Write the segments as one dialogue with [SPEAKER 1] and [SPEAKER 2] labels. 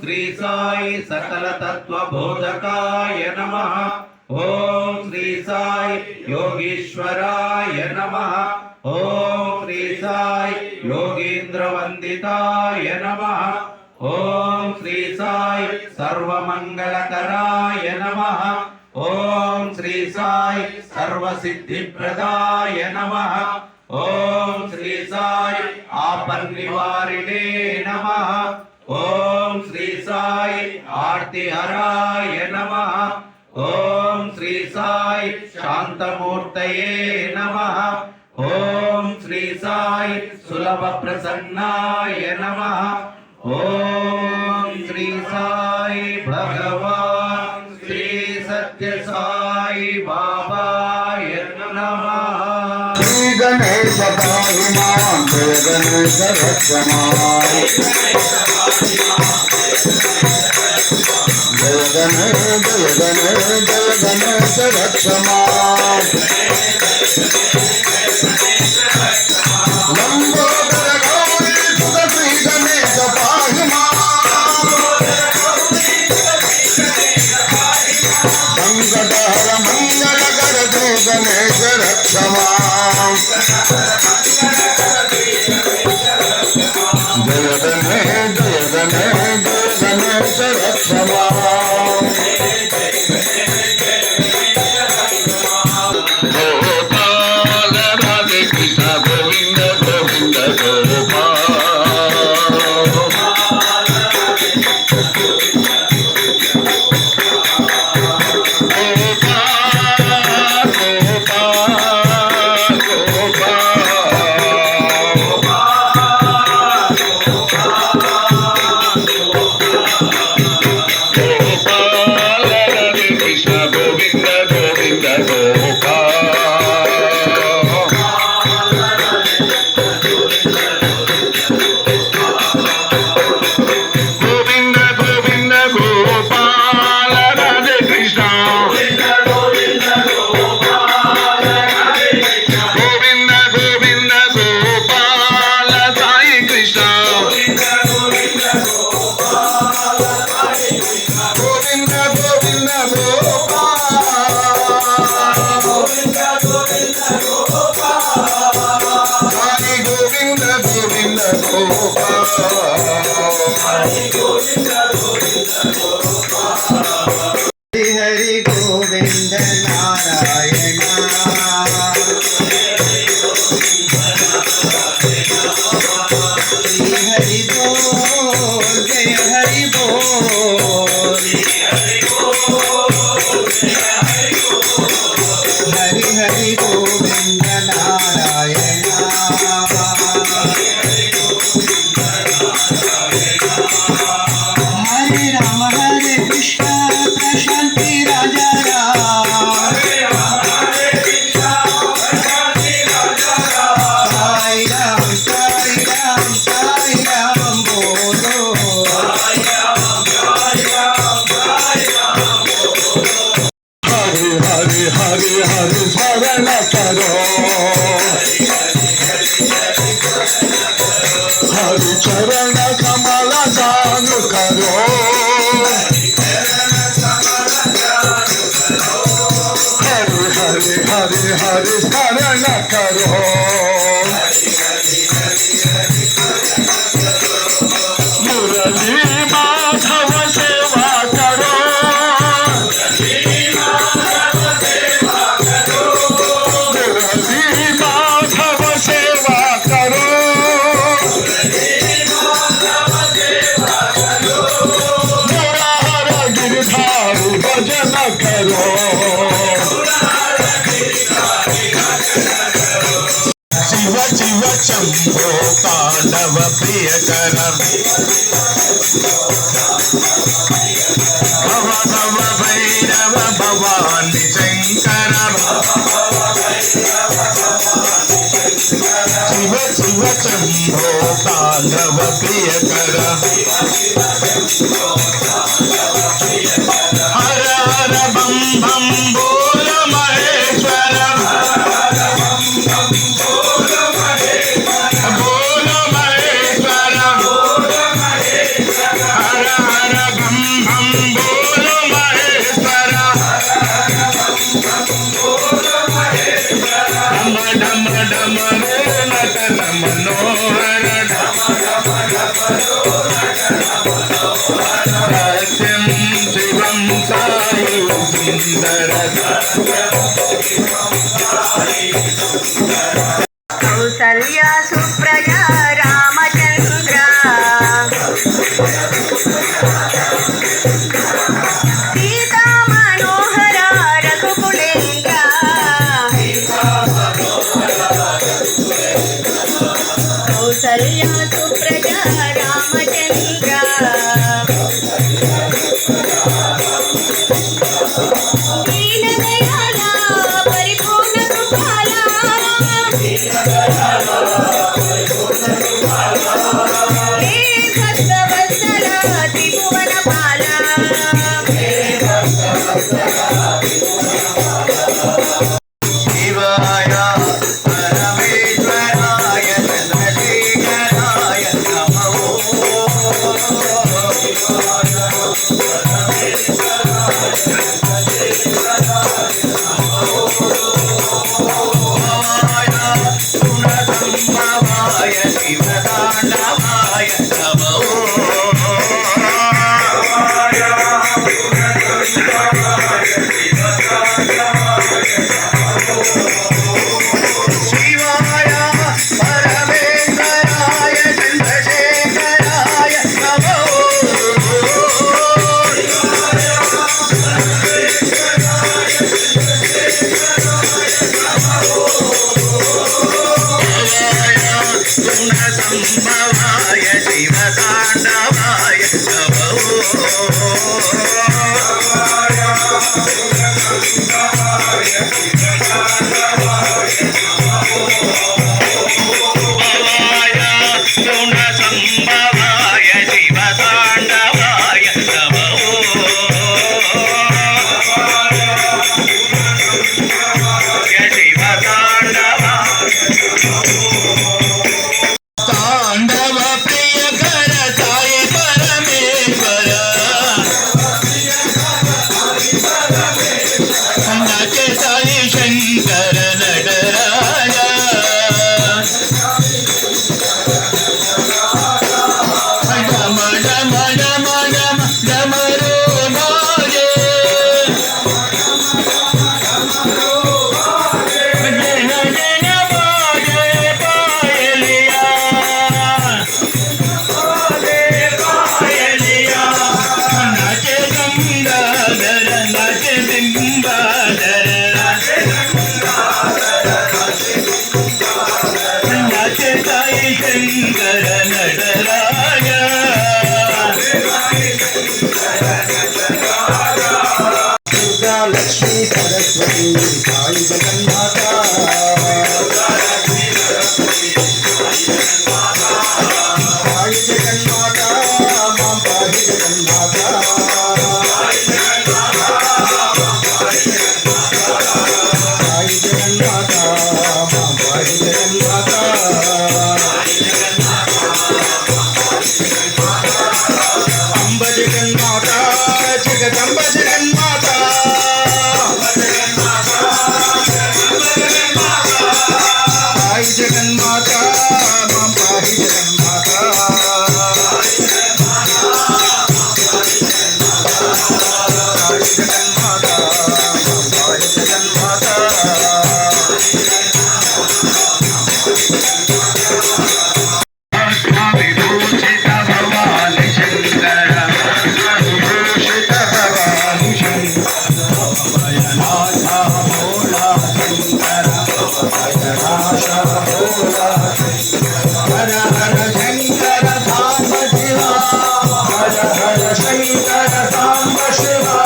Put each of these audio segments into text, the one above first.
[SPEAKER 1] श्री साई सकल तत्व बोधकाय नमः। ओम श्री साई योगीश्वराय नमः। ओम श्री साई योगींद्र वंदिताय नमः। ओम श्री साई सर्वमंगलकराय नमः। ओम श्री साई सर्वसिद्धिप्रदाय नमः। ओम श्री साई आपन्निवारिणे नमः। ओम श्री साई आर्तिहराय नमः। ओम श्री साई शांतमूर्तये नमः। ओम श्री साई सुलभ प्रसन्नाय नमः। ओम श्री साई भगवान श्री सत्य साई बाबाय नमः।
[SPEAKER 2] श्री गणेश पाहिमां जय गणेश रक्षमां जय गणेश रक्षमां लंबोदर गौरी सुत श्री गणेश पाहिमां संकटहर मंगल कर दे गणेश रक्षमां जय गणेश रक्षमां गोपाल राधे कृष्ण गोविंद गोविंद हरि गोविंद नारायण हरि बोल जय हरि बोल हरि हरि गोविंद नारायण हरे राम हरे कृष्ण शांति राजा राम साई राम बोलो हरे हरे हरे हरे स्मरण करो हरि चरण कमल दान करो हरे हरे हरे हरे स्मरण करो मुरली माधव सेवा करो मुरली माधव सेवा करो मुरार गिरधारी भजन करो शिव शिव शंभो तांडव प्रिय कर भव भव भैरव भवानी शंकर शिव शिव शंभो तांडव प्रिय कर हर हर बम बम बोल महेश्वर बोल महेश्वर हर हर सत्यं शिवं साई सुंदर
[SPEAKER 3] कौसल्या सुप्रजा रामचंद्र सीता मनोहर रघुकुलेन्द्र कौसल्या सुप्रजा रामचंद्र दीनदयाला परिपूर्ण कृपाला हे भक्तवत्सला त्रिभुवनपाला
[SPEAKER 2] शिवाय परमेश्वराय चन्द्रशेखराय नमः गुणसम्भवाय शिवताण्डवाय नमः शिवाय परमेश्वराय चन्द्रशेखराय नमः गुणसम्भवाय शिवताण्डवाय नमः गुणसम्भवाय शिवताण्डवाय नमः शिवताण्डवा ताण्डव प्रिय कर साई परमेश्वर नाचे साई शंकर नटराज डम डम डम डम डमरू बाजे जन जन बाजे पायलिया नाचे गंगाधर नाचे बिंबाधर नाचे साई शंकर नटराज दुर्गा लक्ष्मी सरस्वती साई जगन्माता साई जगन्माता मां पाहि जगन्माता साई जगन्माता मां पाहि जगन्माता अम्ब जगन्माता जगदम्ब जगन्माता साई जगन्माता मां पाहि जगन्माता साई जगन्माता मां पाहि जगन्माता विभूषित भवानि शङ्कर विभूषित भवानि शङ्कर भोला शङ्कर भोला हर हर शङ्कर साम्ब शिवा हर हर शङ्कर साम्ब शिवा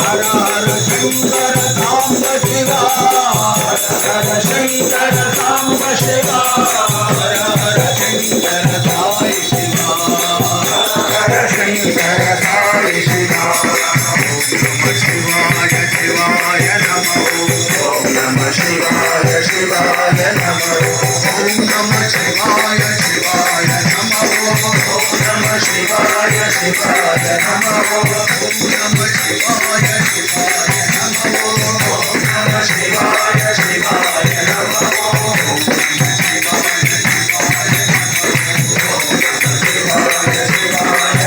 [SPEAKER 2] हर हर शङ्कर साम्ब शिवा हर शङ्कर साम्ब शिवा हर हर शङ्कर साई शिवा हर शङ्कर साई शिवा शिवाय शिवाय नमः ओम नमः शिवाय शिवाय नमः ओम नमः शिवाय शिवाय नमः ओम नमः शिवाय शिवाय नमः ओम नमः शिवाय शिवाय नमः ओम नमः शिवाय शिवाय नमः ओम नमः शिवाय शिवाय नमः ओम नमः शिवाय शिवाय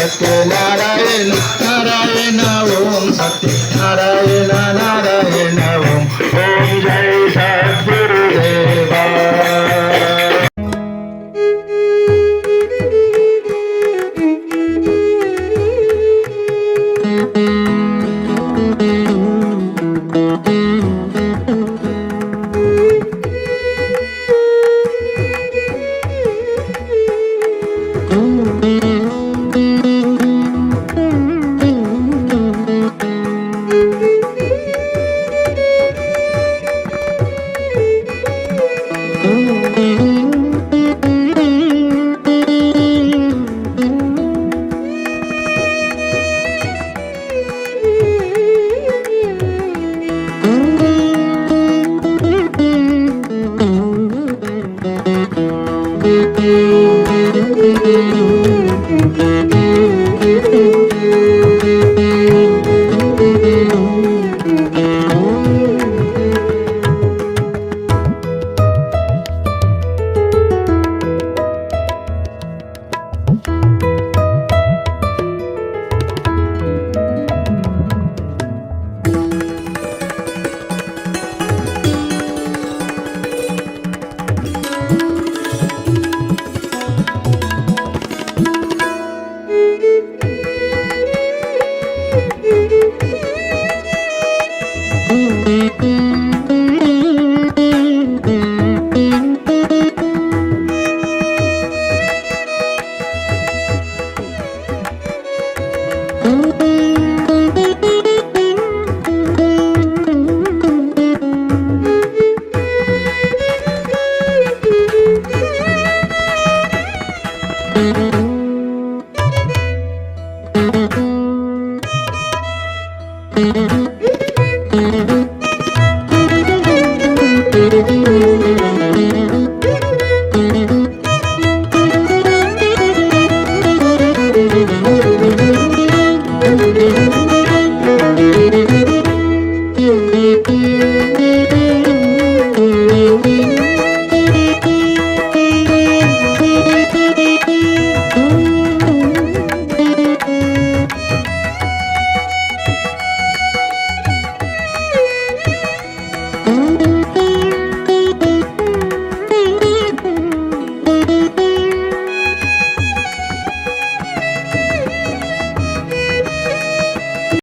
[SPEAKER 2] సత్యనారాయణ నారాయణ ఓం సత్యనారాయణ నారాయణ ఓం ఓం జై సద్గురుదేవా.
[SPEAKER 3] Thank you.